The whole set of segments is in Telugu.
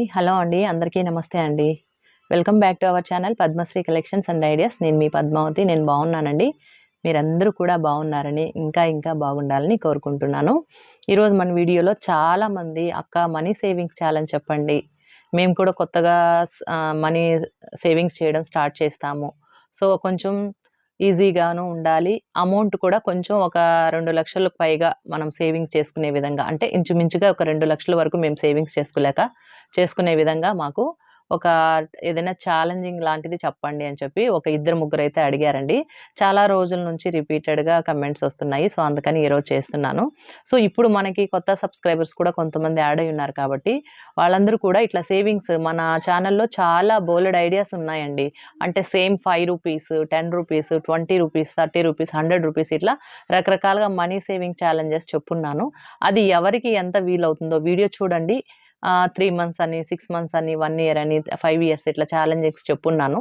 హాయ్ హలో అండి అందరికీ నమస్తే అండి. Welcome back to our channel Padmashri collections and ideas. నేను మీ పద్మావతి. నేను బాగున్నానండి. మీరందరూ కూడా బాగున్నారని ఇంకా బాగుండాలని కోరుకుంటున్నాను. ఈరోజు మన వీడియోలో చాలామంది అక్క మనీ సేవింగ్స్ ఛాలెంజ్ చెప్పండి, మేము కూడా కొత్తగా మనీ సేవింగ్స్ చేయడం స్టార్ట్ చేస్తాము, సో కొంచెం ఈజీగాను ఉండాలి, అమౌంట్ కూడా కొంచెం ఒక 2,00,000లకు పైగా మనం సేవింగ్స్ చేసుకునే విధంగా, అంటే ఇంచుమించుగా ఒక 2,00,000 వరకు మేము సేవింగ్స్ చేసుకునే విధంగా మాకు ఒక ఏదైనా ఛాలెంజింగ్ లాంటిది చెప్పండి అని చెప్పి ఒక ఇద్దరు ముగ్గురైతే అడిగారండి. చాలా రోజుల నుంచి రిపీటెడ్‌గా కమెంట్స్ వస్తున్నాయి. సో, అందుకని ఈరోజు చేస్తున్నాను. సో, ఇప్పుడు మనకి కొత్త సబ్స్క్రైబర్స్ కూడా కొంతమంది యాడ్ అయ్యున్నారు కాబట్టి, వాళ్ళందరూ కూడా ఇట్లా సేవింగ్స్ మన ఛానల్‌లో చాలా బోలెడు ఐడియాస్ ఉన్నాయండి. అంటే సేమ్ రూ. 5, రూ. 10, రూ. 20, రూ. 30, రూ. 100 ఇట్లా రకరకాలుగా మనీ సేవింగ్ ఛాలెంజెస్ చెప్పున్నాను. అది ఎవరికి ఎంత వీలవుతుందో వీడియో చూడండి. 3 మంత్స్ అని, 6 మంత్స్ అని, 1 ఇయర్ అని, 5 ఇయర్స్ ఇట్లా ఛాలెంజెస్ చెప్పున్నాను.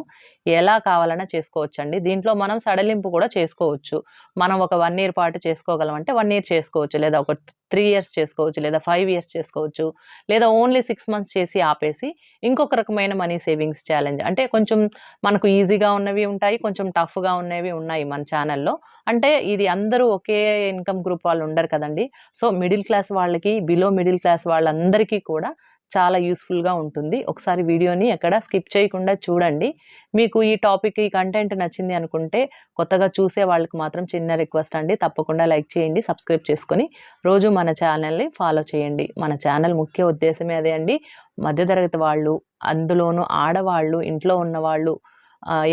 ఎలా కావాలన్నా చేసుకోవచ్చండి. దీంట్లో మనం సడలింపు కూడా చేసుకోవచ్చు. మనం ఒక 1 ఇయర్ పాటు చేసుకోగలమంటే 1 ఇయర్ చేసుకోవచ్చు. లేదా ఒక 3 ఇయర్స్ చేసుకోవచ్చు. లేదా 5 ఇయర్స్ చేసుకోవచ్చు. లేదా ఓన్లీ 6 మంత్స్ చేసి ఆపేసి ఇంకొక రకమైన మనీ సేవింగ్స్ ఛాలెంజ్. అంటే కొంచెం మనకు ఈజీగా ఉన్నవి ఉంటాయి. కొంచెం టఫ్‌గా ఉన్నవి ఉన్నాయి మన ఛానల్‌లో. అంటే ఇది అందరూ ఒకే ఇన్‌కమ్ గ్రూప్ వాళ్ళు ఉండరు కదండీ. సో, మిడిల్ క్లాస్ వాళ్ళకి, బిలో మిడిల్ క్లాస్ వాళ్ళందరికీ కూడా చాలా యూజ్‌ఫుల్‌గా ఉంటుంది. ఒకసారి వీడియోని ఎక్కడ స్కిప్ చేయకుండా చూడండి. మీకు ఈ టాపిక్, ఈ కంటెంట్ నచ్చింది అనుకుంటే కొత్తగా చూసే వాళ్ళకి మాత్రం చిన్న రిక్వెస్ట్ అండి. తప్పకుండా లైక్ చేయండి, సబ్స్క్రైబ్ చేసుకొని రోజు మన ఛానల్‌ని ఫాలో చేయండి. మన ఛానల్ ముఖ్య ఉద్దేశ్యమే అదే అండి. మధ్య తరగతి వాళ్ళు, అందులోనూ ఆడవాళ్ళు, ఇంట్లో ఉన్నవాళ్ళు,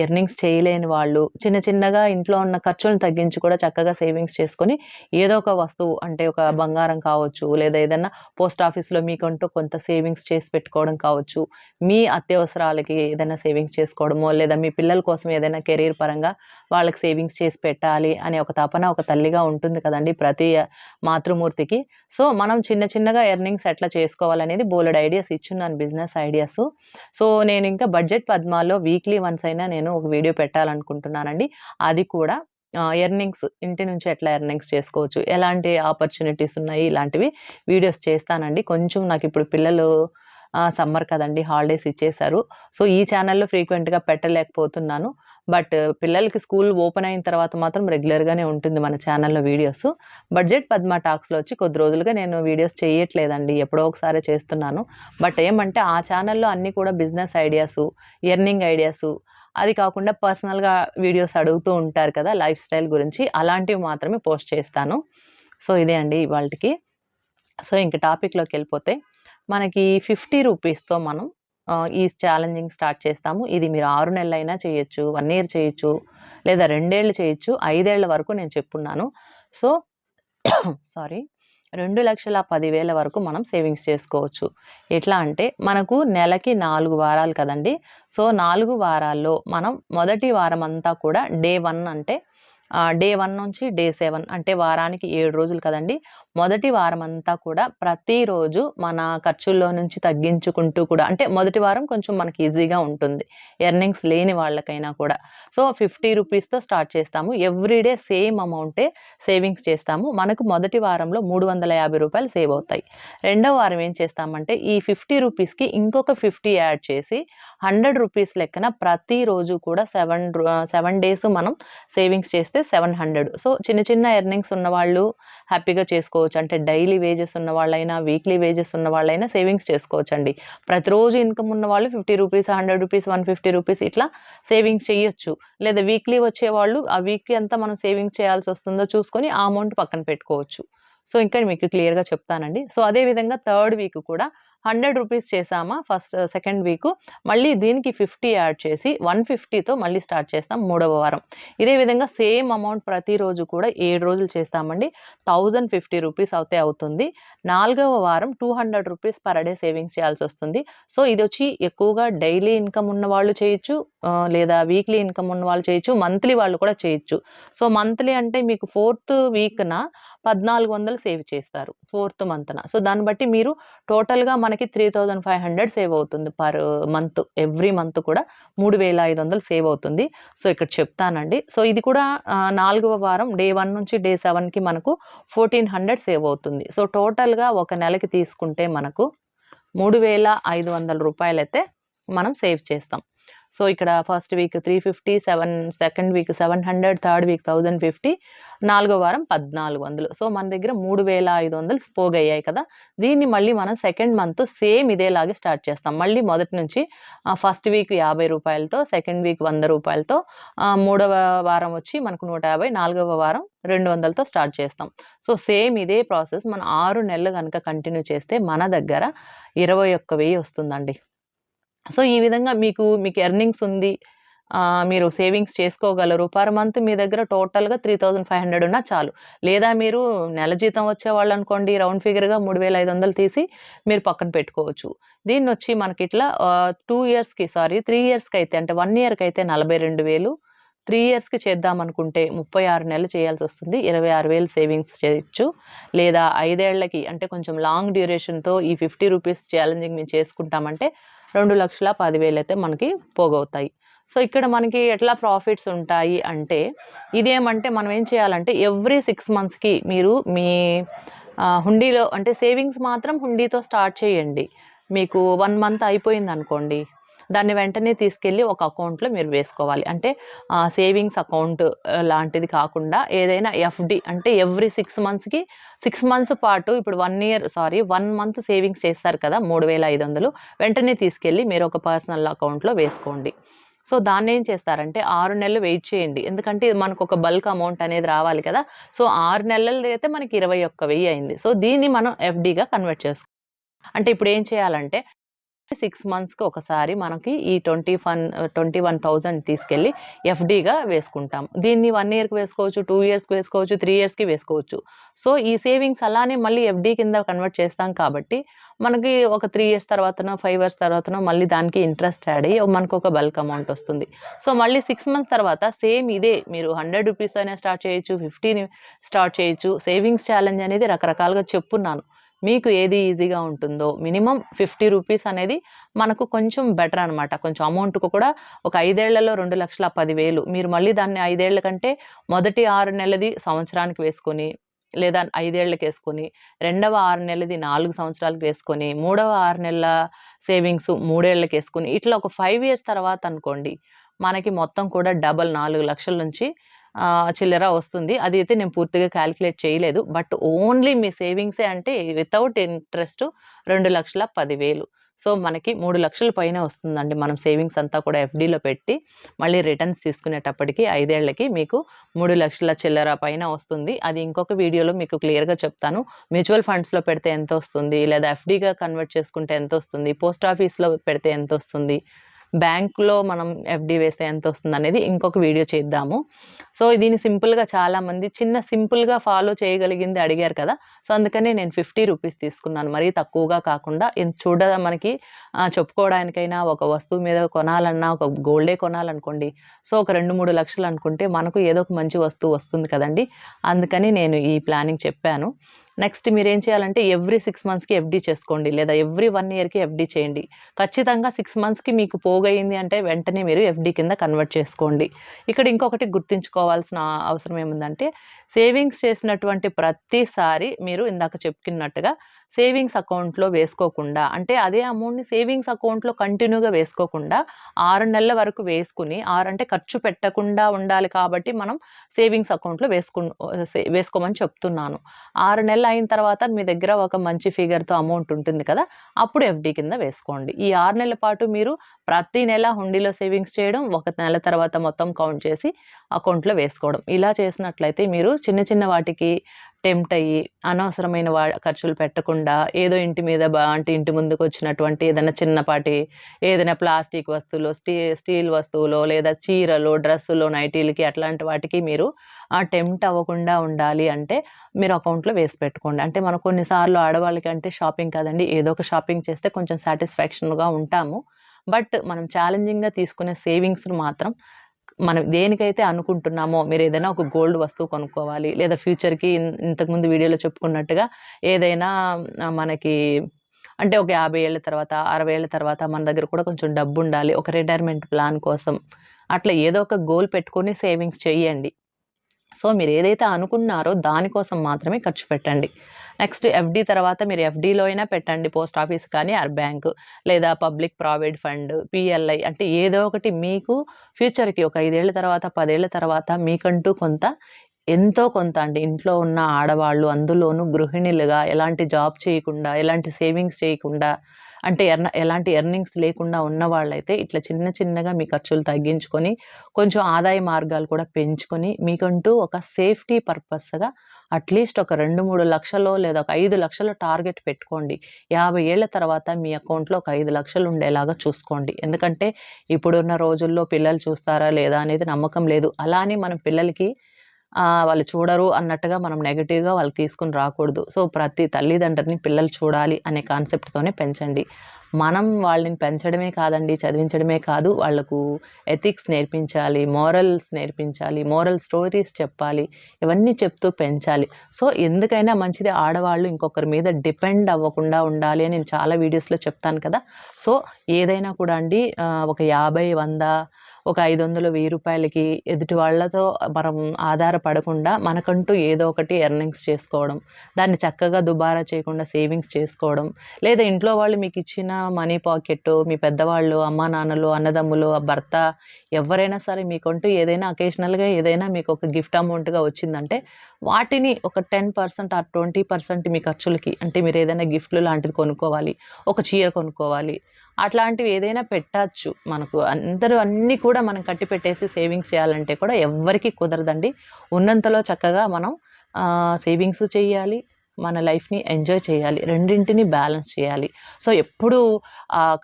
ఎర్నింగ్స్ చేయలేని వాళ్ళు, చిన్నగా ఇంట్లో ఉన్న ఖర్చులను తగ్గించి కూడా చక్కగా సేవింగ్స్ చేసుకొని ఏదో ఒక వస్తువు, అంటే ఒక బంగారం కావచ్చు, లేదా ఏదన్నా పోస్ట్ ఆఫీస్‌లో మీకంటూ కొంత సేవింగ్స్ చేసి పెట్టుకోవడం కావచ్చు, మీ అత్యవసరాలకి ఏదైనా సేవింగ్స్ చేసుకోవడమో, లేదా మీ పిల్లల కోసం ఏదైనా కెరీర్ పరంగా వాళ్ళకి సేవింగ్స్ చేసి పెట్టాలి అనే ఒక తపన ఒక తల్లిగా ఉంటుంది కదండీ ప్రతి మాతృమూర్తికి. సో, మనం చిన్నగా ఎర్నింగ్స్ ఎట్లా చేసుకోవాలనేది బోలెడు ఐడియాస్ ఇచ్చున్నాను, బిజినెస్ ఐడియాసు. సో, నేనింకా బడ్జెట్ పద్మాలో వీక్లీ వన్స్ అయినా నేను ఒక వీడియో పెట్టాలనుకుంటున్నానండి. అది కూడా ఎర్నింగ్స్, ఇంటి నుంచి ఎట్లా ఎర్నింగ్స్ చేసుకోవచ్చు, ఎలాంటి ఆపర్చునిటీస్ ఉన్నాయి, ఇలాంటివి వీడియోస్ చేస్తానండి. కొంచెం నాకిప్పుడు పిల్లలు సమ్మర్ కదండీ, హాలిడేస్ ఇచ్చేశారు. సో, ఈ ఛానల్‌లో ఫ్రీక్వెంట్‌గా పెట్టలేకపోతున్నాను. బట్ పిల్లలకి స్కూల్ ఓపెన్ అయిన తర్వాత మాత్రం రెగ్యులర్‌గానే ఉంటుంది మన ఛానల్‌లో వీడియోసు. బడ్జెట్ పద్మ టాక్స్‌లో వచ్చి కొద్ది రోజులుగా నేను వీడియోస్ చేయట్లేదండి. ఎప్పుడో ఒకసారే చేస్తున్నాను. బట్ ఏమంటే ఆ ఛానల్‌లో అన్నీ కూడా బిజినెస్ ఐడియాసు, ఎర్నింగ్ ఐడియాసు, అది కాకుండా పర్సనల్‌గా వీడియోస్ అడుగుతూ ఉంటారు కదా, లైఫ్ స్టైల్ గురించి, అలాంటివి మాత్రమే పోస్ట్ చేస్తాను. సో, ఇదే అండి ఇవాల్టికి. సో, ఇంక టాపిక్‌లోకెళ్ళిపోతే మనకి రూ. 50తో మనం ఈ ఛాలెంజింగ్ స్టార్ట్ చేస్తాము. ఇది మీరు 6 నెలలైనా చేయొచ్చు, 1 ఇయర్ చేయొచ్చు, లేదా 2 ఏళ్ళు చేయొచ్చు, 5 ఏళ్ల వరకు నేను చెప్పున్నాను. సో, సారీ, 2,10,000 వరకు మనం సేవింగ్స్ చేసుకోవచ్చు. ఎట్లా అంటే మనకు నెలకి 4 వారాలు కదండీ. సో, 4 వారాల్లో మనం మొదటి వారమంతా కూడా డే 1 అంటే డే 1 నుంచి డే 7 అంటే వారానికి 7 రోజులు కదండీ. మొదటి వారమంతా కూడా ప్రతిరోజు మన ఖర్చుల్లో నుంచి తగ్గించుకుంటూ కూడా, అంటే మొదటి వారం కొంచెం మనకి ఈజీగా ఉంటుంది, ఎర్నింగ్స్ లేని వాళ్ళకైనా కూడా. సో, రూ. 50తో స్టార్ట్ చేస్తాము. ఎవ్రీ డే సేమ్ అమౌంటే సేవింగ్స్ చేస్తాము. మనకు మొదటి వారంలో రూ. 350 సేవ్ అవుతాయి. రెండో వారం ఏం చేస్తామంటే ఈ రూ. 50కి ఇంకొక 50 యాడ్ చేసి రూ. 100 లెక్కన ప్రతిరోజు కూడా 7 డేస్ మనం సేవింగ్స్ చేస్తే 700. సో, చిన్న ఎర్నింగ్స్ ఉన్నవాళ్ళు హ్యాపీగా చేసుకోవచ్చు. అంటే డైలీ వేజెస్ ఉన్నవాళ్ళైనా, వీక్లీ వేజెస్ ఉన్నవాళ్ళైనా సేవింగ్స్ చేసుకోవచ్చండి. ప్రతిరోజు ఇన్‌కమ్ ఉన్నవాళ్ళు రూ. 50, రూ. 100, రూ. 150 ఇట్లా సేవింగ్స్ చేయొచ్చు. లేదా వీక్లీ వచ్చేవాళ్ళు ఆ వీక్‌కి ఎంత మనం సేవింగ్స్ చేయాల్సొస్తుందో చూసుకొని ఆ అమౌంట్ పక్కన పెట్టుకోవచ్చు. సో, ఇంకా మీకు క్లియర్‌గా చెప్తానండి. సో, అదే విధంగా థర్డ్ వీక్ కూడా రూ. 100 చేశామా సెకండ్ వీకు, మళ్ళీ దీనికి 50 యాడ్ చేసి 150తో మళ్ళీ స్టార్ట్ చేస్తాం మూడవ వారం. ఇదే విధంగా సేమ్ అమౌంట్ ప్రతిరోజు కూడా 7 రోజులు చేస్తామండి. రూ. 1,050 అయితే అవుతుంది. నాలుగవ వారం రూ. 200 పర్ డే సేవింగ్స్ చేయాల్సొస్తుంది. సో, ఇదొచ్చి ఎక్కువగా డైలీ ఇన్‌కమ్ ఉన్నవాళ్ళు చేయొచ్చు, లేదా వీక్లీ ఇన్‌కమ్ ఉన్నవాళ్ళు చేయొచ్చు, మంత్లీ వాళ్ళు కూడా చేయొచ్చు. సో, మంత్లీ అంటే మీకు ఫోర్త్ వీక్‌న 1,400 సేవ్ చేస్తారు. ఫోర్త్ మంత్‌న. సో, దాన్ని బట్టి మీరు టోటల్‌గా మనకి 3,500 సేవ్ అవుతుంది పర్ మంత్. ఎవ్రీ మంత్ కూడా 3,500 సేవ్ అవుతుంది. సో, ఇక్కడ చెప్తానండి. సో, ఇది కూడా నాలుగవ వారం డే 1 నుంచి డే 7కి మనకు 1,400 సేవ్ అవుతుంది. సో, టోటల్‌గా ఒక నెలకి తీసుకుంటే మనకు రూ. 3,500 అయితే మనం సేవ్ చేస్తాం. సో, ఇక్కడ first week 350, second week 700, third week 1050, నాలుగో వారం 1400. సో, మన దగ్గర 3,500 పోగయ్యాయి కదా! దీన్ని మళ్ళీ మనం సెకండ్ మంత్ సేమ్ ఇదేలాగే స్టార్ట్ చేస్తాం. మళ్ళీ మొదటి నుంచి ఫస్ట్ వీక్ రూ. 50, సెకండ్ వీక్ రూ. 100, మూడవ వారం వచ్చి మనకు 150, నాలుగవ వారం 200తో స్టార్ట్ చేస్తాం. సో, సేమ్ ఇదే ప్రాసెస్ మనం 6 నెలలు గనక కంటిన్యూ చేస్తే మన దగ్గర 21,000 వస్తుందండి. సో, ఈ విధంగా మీకు ఎర్నింగ్స్ ఉంది. మీరు సేవింగ్స్ చేసుకోగలరు. పర్ మంత్ మీ దగ్గర టోటల్‌గా 3,500 ఉన్నా చాలు. లేదా మీరు నెల జీతం వచ్చేవాళ్ళనుకోండి రౌండ్ ఫిగర్‌గా 3,500 తీసి మీరు పక్కన పెట్టుకోవచ్చు. దీన్నొచ్చి మనకిట్లా 2 ఇయర్స్‌కి 3 ఇయర్స్‌కైతే అంటే 1 ఇయర్‌కైతే 42,000, 3 ఇయర్స్‌కి చేద్దామనుకుంటే 36 నెలలు చేయాల్సొస్తుంది. 26,000 సేవింగ్స్ చేయొచ్చు. లేదా 5 ఏళ్లకి అంటే కొంచెం లాంగ్ డ్యూరేషన్‌తో ఈ రూ. 50 ఛాలెంజింగ్ మేము చేసుకుంటామంటే 2,10,000 అయితే మనకి పోగవుతాయి. సో, ఇక్కడ మనకి ఎట్లా ప్రాఫిట్స్ ఉంటాయి అంటే, ఇదేమంటే మనం ఏం చేయాలంటే ఎవ్రీ 6 మంత్స్‌కి మీరు మీ హుండీలో అంటే సేవింగ్స్ మాత్రం హుండీతో స్టార్ట్ చేయండి. మీకు 1 మంత్ అయిపోయిందనుకోండి, దాన్ని వెంటనే తీసుకెళ్ళి ఒక అకౌంట్‌లో మీరు వేసుకోవాలి. అంటే సేవింగ్స్ అకౌంట్ లాంటిది కాకుండా ఏదైనా ఎఫ్‌డి అంటే ఎవ్రీ 6 మంత్స్‌కి 6 మంత్స్ పాటు ఇప్పుడు 1 మంత్ సేవింగ్స్ చేస్తారు కదా! 3,500 వెంటనే తీసుకెళ్ళి మీరు ఒక పర్సనల్ అకౌంట్‌లో వేసుకోండి. సో, దాన్నేం చేస్తారంటే 6 నెలలు వెయిట్ చేయండి. ఎందుకంటే మనకొక బల్క్ అమౌంట్ అనేది రావాలి కదా! సో, 6 నెలలది అయితే మనకి 21,000 అయింది. సో, దీన్ని మనం ఎఫ్‌డిగా కన్వర్ట్ అంటే ఇప్పుడేం చేయాలంటే 6 మంత్స్‌కి ఒకసారి మనకి ఈ 21,000 తీసుకెళ్ళి ఎఫ్‌డిగా వేసుకుంటాం. దీన్ని 1 ఇయర్‌కి వేసుకోవచ్చు, 2 ఇయర్స్‌కి వేసుకోవచ్చు, 3 ఇయర్స్‌కి వేసుకోవచ్చు. సో, ఈ సేవింగ్స్ అలానే మళ్ళీ ఎఫ్‌డి కింద కన్వర్ట్ చేస్తాం కాబట్టి, మనకి ఒక 3 ఇయర్స్ తర్వాతనో, 5 ఇయర్స్ తర్వాతనో మళ్ళీ దానికి ఇంట్రెస్ట్ యాడ్ అయ్యి మనకొక బల్క్ అమౌంట్ వస్తుంది. సో, మళ్ళీ 6 మంత్స్ తర్వాత సేమ్ ఇదే మీరు రూ. 100 అయినా స్టార్ట్ చేయొచ్చు, 50ని స్టార్ట్ చేయొచ్చు. సేవింగ్స్ ఛాలెంజ్ అనేది రకరకాలుగా చెప్పున్నాను. మీకు ఏది ఈజీగా ఉంటుందో మినిమమ్ రూ. 50 అనేది మనకు కొంచెం బెటర్ అనమాట. కొంచెం అమౌంట్‌కు కూడా ఒక 5 ఏళ్లలో 2,10,000 మీరు మళ్ళీ దాన్ని 5 ఏళ్ల కంటే మొదటి 6 నెలది సంవత్సరానికి వేసుకొని, లేదా 5 ఏళ్లకేసుకొని, రెండవ 6 నెలది 4 సంవత్సరాలకు వేసుకొని, మూడవ 6 నెలల సేవింగ్స్ 3 ఏళ్లకేసుకొని, ఇట్లా ఒక 5 ఇయర్స్ తర్వాత అనుకోండి, మనకి మొత్తం కూడా డబల్ 4,00,000 నుంచి చిల్లర వస్తుంది. అది అయితే నేను పూర్తిగా కాలిక్యులేట్ చేయలేదు. బట్ ఓన్లీ మీ సేవింగ్సే అంటే వితౌట్ ఇంట్రెస్ట్ 2,10,000. సో, మనకి 3,00,000 పైనే వస్తుందండి. మనం సేవింగ్స్ అంతా కూడా ఎఫ్‌డిలో పెట్టి, మళ్ళీ రిటర్న్స్ తీసుకునేటప్పటికి 5 ఏళ్లకి మీకు 3,00,000 చిల్లర పైన వస్తుంది. అది ఇంకొక వీడియోలో మీకు క్లియర్‌గా చెప్తాను. మ్యూచువల్ ఫండ్స్‌లో పెడితే ఎంతొస్తుంది? లేదా ఎఫ్‌డిగా కన్వర్ట్ చేసుకుంటే ఎంతొస్తుంది? పోస్ట్ ఆఫీస్‌లో పెడితే ఎంతొస్తుంది? బ్యాంక్‌లో మనం ఎఫ్‌డి వేస్తే ఎంతొస్తుందనేది ఇంకొక వీడియో చేద్దాము. సో, దీన్ని సింపుల్‌గా చాలామంది సింపుల్‌గా ఫాలో చేయగలిగింది అడిగారు కదా! సో, అందుకనే నేను రూ. 50 తీసుకున్నాను. మరీ తక్కువగా కాకుండా మనకి చెప్పుకోవడానికైనా ఒక వస్తువు మీద కొనాలన్నా ఒక గోల్డే కొనాలనుకోండి. సో, ఒక 2, 3 లక్షలు అనుకుంటే మనకు ఏదో ఒక మంచి వస్తువు వస్తుంది కదండీ! అందుకని నేను ఈ ప్లానింగ్ చెప్పాను. నెక్స్ట్ మీరేం చేయాలంటే ఎవ్రీ 6 మంత్స్‌కి ఎఫ్‌డి చేసుకోండి. లేదా ఎవ్రీ 1 ఇయర్‌కి ఎఫ్‌డి చేయండి. ఖచ్చితంగా 6 మంత్స్‌కి మీకు పోగయింది అంటే వెంటనే మీరు ఎఫ్‌డి కింద కన్వర్ట్ చేసుకోండి. ఇక్కడ ఇంకొకటి గుర్తుంచుకోవాల్సిన అవసరం ఏముందంటే సేవింగ్స్ చేసినటువంటి ప్రతిసారి మీరు ఇందాక చెప్పుకున్నట్టుగా సేవింగ్స్ అకౌంట్‌లో వేసుకోకుండా అంటే అదే అమౌంట్‌ని సేవింగ్స్ అకౌంట్‌లో కంటిన్యూగా వేసుకోకుండా 6 నెలల వరకు వేసుకొని అంటే ఖర్చు పెట్టకుండా ఉండాలి కాబట్టి మనం సేవింగ్స్ అకౌంట్‌లో వేసుకోమని చెప్తున్నాను. 6 నెలలు అయిన తర్వాత మీ దగ్గర ఒక మంచి ఫిగర్‌తో అమౌంట్ ఉంటుంది కదా! అప్పుడు ఎఫ్‌డి కింద వేసుకోండి. ఈ 6 నెలల పాటు మీరు ప్రతి నెల హుండీలో సేవింగ్స్ చేయడం, ఒక నెల తర్వాత మొత్తం కౌంట్ చేసి అకౌంట్‌లో వేసుకోవడం. ఇలా చేసినట్లయితే మీరు చిన్న చిన్న వాటికి టెంప్ట్ అయ్యి అనవసరమైన ఖర్చులు పెట్టకుండా ఏదో ఇంటి మీద అంటే ఇంటి ముందుకొచ్చినటువంటి ఏదైనా చిన్నపాటి ఏదైనా ప్లాస్టిక్ వస్తువులో, స్టీల్ వస్తువులో లేదా చీరలో, డ్రెస్సులో, నైటీలకి అట్లాంటి వాటికి మీరు టెంప్ట్ అవ్వకుండా ఉండాలి అంటే మీరు అకౌంట్‌లో వేసి పెట్టుకోండి. అంటే మనం కొన్నిసార్లు ఆడవాళ్ళకంటే షాపింగ్ కాదండి ఏదో ఒక షాపింగ్ చేస్తే కొంచెం సాటిస్ఫాక్షన్‌గా ఉంటాము. బట్ మనం ఛాలెంజింగ్‌గా తీసుకునే సేవింగ్స్‌ను మాత్రం మనం దేనికైతే అనుకుంటున్నామో మీరేదైనా ఒక గోల్డ్ వస్తువు కొనుక్కోవాలి. లేదా ఫ్యూచర్‌కి ఇంతకుముందు వీడియోలో చెప్పుకున్నట్టుగా ఏదైనా మనకి అంటే ఒక 50 ఏళ్ల తర్వాత, 60 ఏళ్ల తర్వాత మన దగ్గర కూడా కొంచెం డబ్బుండాలి. ఒక రిటైర్మెంట్ ప్లాన్ కోసం. అట్లా ఏదో ఒక గోల్ పెట్టుకొని సేవింగ్స్ చేయండి. సో, మీరేదైతే అనుకున్నారో దానికోసం మాత్రమే ఖర్చు పెట్టండి. నెక్స్ట్ ఎఫ్‌డి తర్వాత మీరు ఎఫ్‌డిలో అయినా పెట్టండి పోస్ట్ ఆఫీస్ కానీ, ఆర్ బ్యాంక్ లేదా పబ్లిక్ ప్రావిడెంట్ ఫండ్, పీఎల్ఐ అంటే ఏదో ఒకటి మీకు ఫ్యూచర్‌కి ఒక 5 ఏళ్ల తర్వాత, 10 ఏళ్ల తర్వాత మీకంటూ కొంత ఎంతో కొంత అండి ఇంట్లో ఉన్న ఆడవాళ్ళు అందులోనూ గృహిణులుగా ఎలాంటి జాబ్ చేయకుండా, ఎలాంటి సేవింగ్స్ చేయకుండా అంటే ఎలాంటి ఎర్నింగ్స్ లేకుండా ఉన్నవాళ్ళైతే ఇట్లా చిన్న చిన్నగా మీ ఖర్చులు తగ్గించుకొని, కొంచెం ఆదాయ మార్గాలు కూడా పెంచుకొని, మీకంటూ ఒక సేఫ్టీ పర్పస్‌గా అట్‌లీస్ట్ ఒక 2, 3 లక్షలో లేదా ఒక 5 లక్షలు టార్గెట్ పెట్టుకోండి. 50 ఏళ్ల తర్వాత మీ అకౌంట్‌లో ఒక 5 లక్షలు ఉండేలాగా చూసుకోండి. ఎందుకంటే ఇప్పుడున్న రోజుల్లో పిల్లలు చూస్తారా లేదా అనేది నమ్మకం లేదు. అలా అని మనం పిల్లలకి వాళ్ళు చూడరు అన్నట్టుగా మనం నెగెటివ్‌గా వాళ్ళకి తీసుకొని రాకూడదు. సో, ప్రతి తల్లిదండ్రిని పిల్లలు చూడాలి అనే కాన్సెప్ట్‌తోనే పెంచండి. మనం వాళ్ళని పెంచడమే కాదండి, చదివించడమే కాదు, వాళ్ళకు ఎథిక్స్ నేర్పించాలి, మోరల్స్ నేర్పించాలి, మోరల్ స్టోరీస్ చెప్పాలి. ఇవన్నీ చెప్తూ పెంచాలి. సో, ఎందుకైనా మంచిది ఆడవాళ్ళు ఇంకొకరి మీద డిపెండ్ అవ్వకుండా ఉండాలి అని నేను చాలా వీడియోస్‌లో చెప్తాను కదా! సో, ఏదైనా కూడా అండి ఒక 50, 100 ఒక 500, 1000 రూపాయలకి ఎదుటి వాళ్ళతో మనం ఆధారపడకుండా మనకంటూ ఏదో ఒకటి ఎర్నింగ్స్ చేసుకోవడం. దాన్ని చక్కగా దుబారా చేయకుండా సేవింగ్స్ చేసుకోవడం. లేదా ఇంట్లో వాళ్ళు మీకిచ్చిన మనీ పాకెట్టో, మీ పెద్దవాళ్ళు, అమ్మానాన్నలు, అన్నదమ్ములు, భర్త ఎవ్వరైనా సరే మీకంటూ ఏదైనా అకేషనల్‌గా ఏదైనా మీకొక గిఫ్ట్ అమౌంట్‌గా వచ్చిందంటే, వాటిని ఒక 10% ఆర్ 20% మీ ఖర్చులకి అంటే మీరేదైనా గిఫ్ట్‌లు లాంటిది కొనుక్కోవాలి. ఒక చీర కొనుక్కోవాలి. అట్లాంటివి ఏదైనా పెట్టచ్చు. మనకు అందరూ అన్నీ కూడా మనం కట్టిపెట్టేసి సేవింగ్స్ చేయాలంటే కూడా ఎవ్వరికీ కుదరదండి. ఉన్నంతలో చక్కగా మనం సేవింగ్సు చెయ్యాలి. మన లైఫ్‌ని ఎంజాయ్ చేయాలి. రెండింటిని బ్యాలెన్స్ చేయాలి. సో, ఎప్పుడూ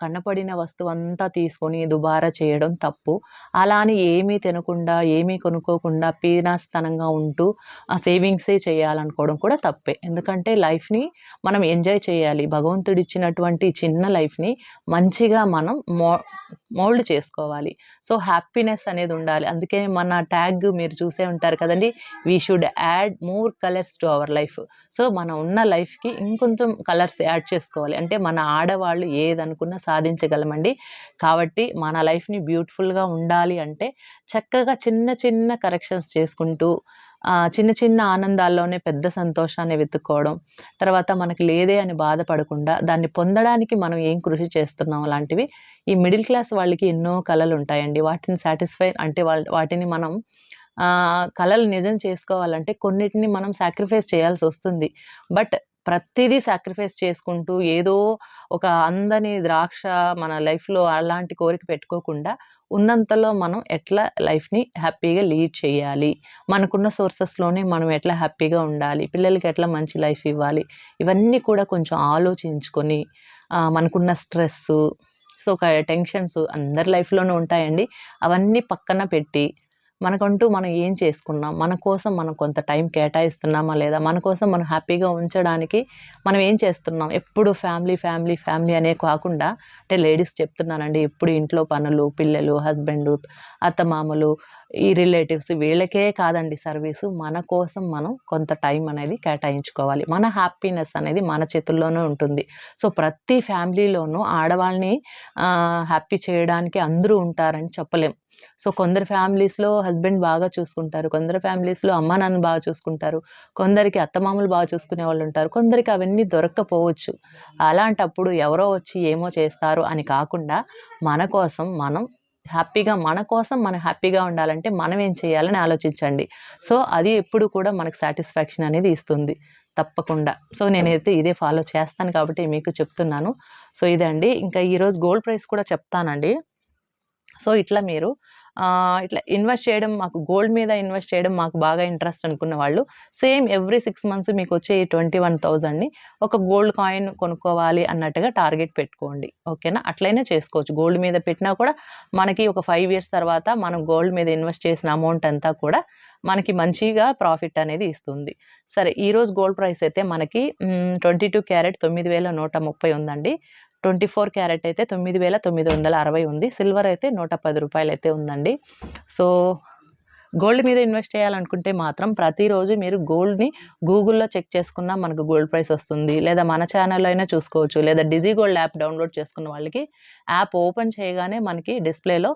కనపడిన వస్తువంతా తీసుకొని దుబారా చేయడం తప్పు. అలా అని ఏమీ తినకుండా, ఏమీ కొనుక్కోకుండా పీనాసితనంగా ఉంటూ సేవింగ్సే చేయాలనుకోవడం కూడా తప్పే. ఎందుకంటే లైఫ్‌ని మనం ఎంజాయ్ చేయాలి. భగవంతుడిచ్చినటువంటి చిన్న లైఫ్‌ని మంచిగా మనం మోల్డ్ చేసుకోవాలి. సో, హ్యాపీనెస్ అనేది ఉండాలి. అందుకే మన ట్యాగ్ మీరు చూసే ఉంటారు కదండీ! We should add more colours to our life. So, మనం ఉన్న లైఫ్‌కి ఇంకొంచెం కలర్స్ యాడ్ చేసుకోవాలి. అంటే మన ఆడవాళ్ళు ఏదనుకున్నా సాధించగలమండి. కాబట్టి మన లైఫ్‌ని బ్యూటిఫుల్‌గా ఉండాలి అంటే చక్కగా చిన్న చిన్న కరెక్షన్స్ చేసుకుంటూ చిన్న చిన్న ఆనందాల్లోనే పెద్ద సంతోషాన్ని వెతుక్కోవడం. తర్వాత మనకి లేదే అని బాధపడకుండా దాన్ని పొందడానికి మనం ఏం కృషి చేస్తున్నాం లాంటివి ఈ మిడిల్ క్లాస్ వాళ్ళకి ఎన్నో కలలుంటాయండి. వాటిని సాటిస్ఫై అంటే వాటిని మనం కలలు నిజం చేసుకోవాలంటే కొన్నిటిని మనం సాక్రిఫైస్ చేయాల్సొస్తుంది. బట్ ప్రతీదీ సాక్రిఫైస్ చేసుకుంటూ ఏదో ఒక అందని ద్రాక్ష మన లైఫ్‌లో అలాంటి కోరిక పెట్టుకోకుండా ఉన్నంతలో మనం ఎట్లా లైఫ్‌ని హ్యాపీగా లీడ్ చేయాలి. మనకున్న సోర్సెస్‌లోనే మనం ఎట్లా హ్యాపీగా ఉండాలి. పిల్లలకి ఎట్లా మంచి లైఫ్ ఇవ్వాలి. ఇవన్నీ కూడా కొంచెం ఆలోచించుకొని మనకున్న స్ట్రెస్సు సో, టెన్షన్స్ అందరి లైఫ్‌లోనూ ఉంటాయండి. అవన్నీ పక్కన పెట్టి మనకంటూ మనం ఏం చేసుకున్నాం? మన కోసం మనం కొంత టైం కేటాయిస్తున్నామా లేదా? మన కోసం మనం హ్యాపీగా ఉంచడానికి మనం ఏం చేస్తున్నాం? ఎప్పుడు ఫ్యామిలీ, ఫ్యామిలీ, ఫ్యామిలీ అనే కాకుండా అంటే లేడీస్ చెప్తున్నానండి. ఎప్పుడు ఇంట్లో పనులు, పిల్లలు, హస్బెండు, అత్తమామలు, ఈ రిలేటివ్స్ వీళ్ళకే కాదండి సర్వీసు. మన కోసం మనం కొంత టైం అనేది కేటాయించుకోవాలి. మన హ్యాపీనెస్ అనేది మన చేతుల్లోనే ఉంటుంది. సో, ప్రతి ఫ్యామిలీలోనూ ఆడవాళ్ళని హ్యాపీ చేయడానికి అందరూ ఉంటారని చెప్పలేం. సో, కొందరి ఫ్యామిలీస్‌లో హస్బెండ్ బాగా చూసుకుంటారు. కొందరి ఫ్యామిలీస్‌లో అమ్మానాన్న బాగా చూసుకుంటారు. కొందరికి అత్తమామలు బాగా చూసుకునేవాళ్ళుంటారు. కొందరికి అవన్నీ దొరక్కపోవచ్చు. అలాంటప్పుడు ఎవరో వచ్చి ఏమో చేస్తారు అని కాకుండా, మన కోసం మనం హ్యాపీగా మన కోసం మనం హ్యాపీగా ఉండాలంటే మనం ఏం చేయాలని ఆలోచించండి. సో, అది ఎప్పుడు కూడా మనకు సాటిస్ఫాక్షన్ అనేది ఇస్తుంది. తప్పకుండా. సో, నేనైతే ఇదే ఫాలో చేస్తాను కాబట్టి మీకు చెప్తున్నాను. సో, ఇదే అండి. ఇంకా ఈరోజు గోల్డ్ ప్రైస్ కూడా చెప్తానండి. సో, ఇట్లా మీరు ఇట్లా ఇన్వెస్ట్ చేయడం మాకు గోల్డ్ మీద ఇన్వెస్ట్ చేయడం మాకు బాగా ఇంట్రెస్ట్ అనుకున్న వాళ్ళు సేమ్ ఎవ్రీ 6 మంత్స్ మీకొచ్చే ఈ 21,000ని ఒక గోల్డ్ కాయిన్ కొనుక్కోవాలి అన్నట్టుగా టార్గెట్ పెట్టుకోండి. ఓకేనా? అట్లైనా చేసుకోవచ్చు. గోల్డ్ మీద పెట్టినా కూడా మనకి ఒక 5 ఇయర్స్ తర్వాత మనం గోల్డ్ మీద ఇన్వెస్ట్ చేసిన అమౌంట్ అంతా కూడా మనకి మంచిగా ప్రాఫిట్ అనేది ఇస్తుంది. సరే ఈరోజు గోల్డ్ ప్రైస్ అయితే మనకి 22 క్యారెట్ 9,130 ఉందండి. 24 క్యారెట్ అయితే 9,960 ఉంది. సిల్వర్ అయితే రూ. 110 ఉందండి. సో, గోల్డ్ మీద ఇన్వెస్ట్ చేయాలనుకుంటే మాత్రం ప్రతిరోజు మీరు గోల్డ్‌ని గూగుల్‌లో చెక్ చేసుకున్నా మనకు గోల్డ్ ప్రైస్ వస్తుంది. లేదా మన ఛానల్‌లో అయినా చూసుకోవచ్చు. లేదా డిజి గోల్డ్ యాప్ డౌన్‌లోడ్ చేసుకున్న వాళ్ళకి యాప్ ఓపెన్ చేయగానే మనకి డిస్‌ప్లేలో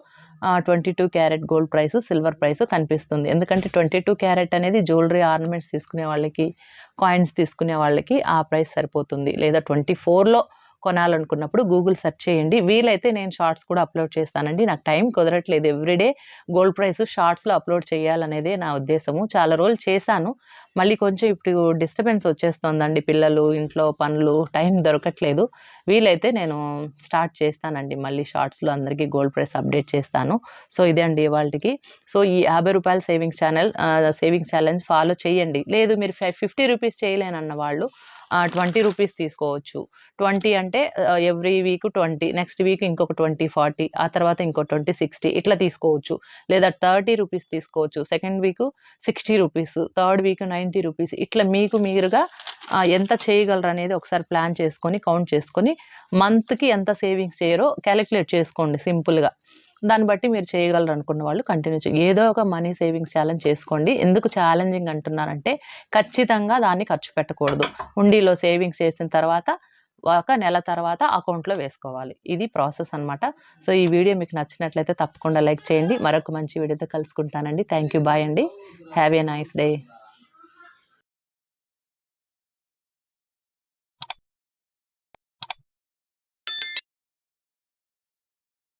22 carat gold price, silver price కనిపిస్తుంది. ఎందుకంటే 22 క్యారెట్ అనేది జ్యువెలరీ ఆర్నమెంట్స్ తీసుకునే వాళ్ళకి, కాయిన్స్ తీసుకునే వాళ్ళకి ఆ ప్రైస్ సరిపోతుంది. లేదా 24లో కొనాలనుకున్నప్పుడు గూగుల్ సెర్చ్ చేయండి. వీలైతే నేను షార్ట్స్ కూడా అప్‌లోడ్ చేస్తానండి. నాకు టైం కుదరట్లేదు. ఎవ్రీడే గోల్డ్ ప్రైస్ షార్ట్స్‌లో అప్‌లోడ్ చేయాలనేదే నా ఉద్దేశము. చాలా రోజులు చేశాను. మళ్ళీ కొంచెం ఇప్పుడు డిస్టర్బెన్స్ వచ్చేస్తోందండి. పిల్లలు, ఇంట్లో పనులు, టైం దొరకట్లేదు. వీలైతే నేను స్టార్ట్ చేస్తానండి. మళ్ళీ షార్ట్స్‌లో అందరికీ గోల్డ్ ప్రైస్ అప్డేట్ చేస్తాను. సో, ఇదే అండి ఇవాల్టికి. సో, ఈ రూ. 50 సేవింగ్స్ ఛాలెంజ్ ఫాలో చేయండి. లేదు మీరు 50 రూపీస్ చేయలేనన్న వాళ్ళు 20 రూపీస్ తీసుకోవచ్చు. 20 అంటే ఎవ్రీ వీక్ 20, నెక్స్ట్ వీక్ ఇంకొక 20, 40, ఆ తర్వాత ఇంకో 20, 60 ఇట్లా తీసుకోవచ్చు. లేదా 30 రూపీస్ తీసుకోవచ్చు. Second week 60 rupees, third week 90 rupees ఇట్లా మీకు మీరుగా ఎంత చేయగలరనేది ఒకసారి ప్లాన్ చేసుకొని, కౌంట్ చేసుకొని, మంత్‌కి ఎంత సేవింగ్స్ చేయరో కాలిక్యులేట్ చేసుకోండి సింపుల్‌గా. దాన్ని బట్టి మీరు చేయగలరనుకున్న వాళ్ళు కంటిన్యూ ఏదో ఒక మనీ సేవింగ్స్ ఛాలెంజ్ చేసుకోండి. ఎందుకు ఛాలెంజింగ్ అంటున్నానంటే, ఖచ్చితంగా దాన్ని ఖర్చు పెట్టకూడదు. హుండీలో సేవింగ్స్ చేసిన తర్వాత ఒక నెల తర్వాత అకౌంట్‌లో వేసుకోవాలి. ఇది ప్రాసెస్ అనమాట. సో, ఈ వీడియో మీకు నచ్చినట్లయితే తప్పకుండా లైక్ చేయండి. మరొక మంచి వీడియోతో కలుసుకుంటానండి. Thank you. బాయ్ అండి. Have a nice day.